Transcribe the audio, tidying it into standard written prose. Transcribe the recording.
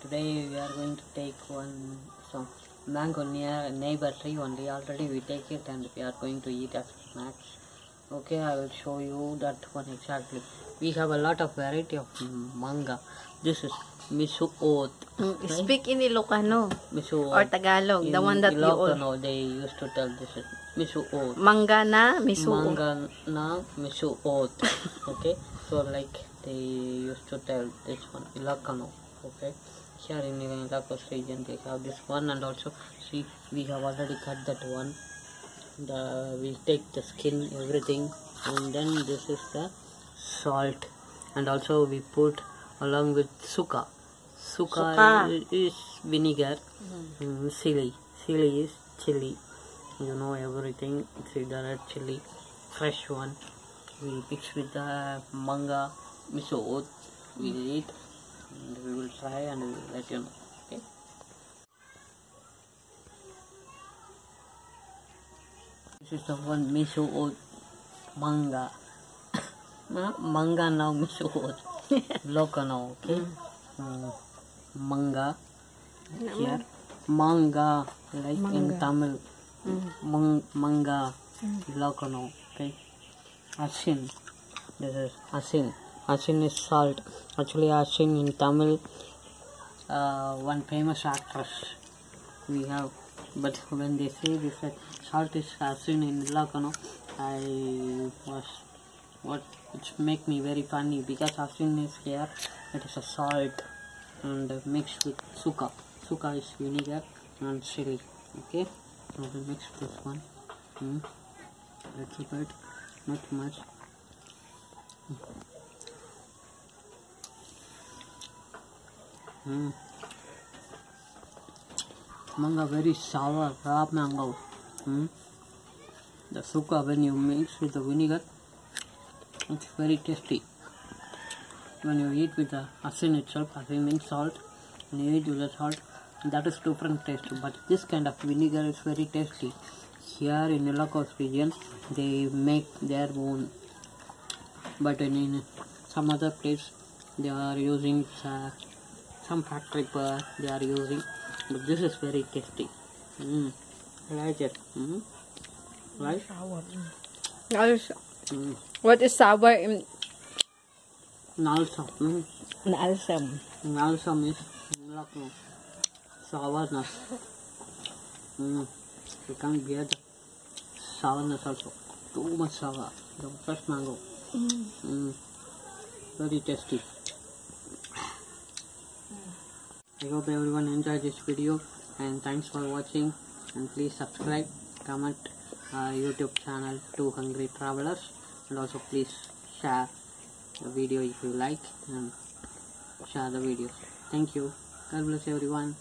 today we are going to take some mango near neighbor tree only. Already we take it and we are going to eat as snacks. Okay, I will show you that one exactly. We have a lot of variety of manga. This is MISOOT. Right? Speak in ILOCANO MISOOT. Or Tagalog, the one that ILOCANO, you all... they used to tell this is MISOOT. Manga na MISOOT. Manga na MISOOT. Okay, so like they used to tell this one ILOCANO. Okay, here in Ilocos region they have this one, and also see we have already cut that one. We take the skin, everything, and then this is the salt, and also we put along with suka. Suka is vinegar. Chili is chili, you know everything. See the red chili, fresh one. We mix with the manga MISOOT. We will eat and we will try and we will let you know. Okay, this is the one MISOOT manga. Manga now MISOOT. ILOCANO. Okay. Manga here. Manga like in Tamil. Manga. ILOCANO. Okay. Asin. This is asin. Asin is salt. Actually, asin in Tamil, one famous actress we have. But when they say this, salt is asin in ILOCANO, which make me very funny, because asin is here. It is a salt and mixed with suka. Suka is vinegar and chili. Okay, so we mix this one. Little bit, not much. Manga very sour, raw mango. The suka, when you mix with the vinegar, it's very tasty. When you eat with the asin itself, asin means salt, and you eat with the salt, that is different taste. But this kind of vinegar is very tasty. Here in Ilocos region, they make their own. But in some other place, they are using some factory pearl they are using. But this is very tasty. I like it. Right? Sour. What is sour in Nalsam? Nalsam. Nalsam is sourness. You can't bear the sourness also. Too much sour. The fresh mango. Very tasty. I hope everyone enjoyed this video, and thanks for watching, and please subscribe, comment YouTube channel Twohungry Travelers, and also please share the video if you like, and share the videos. Thank you. God bless everyone.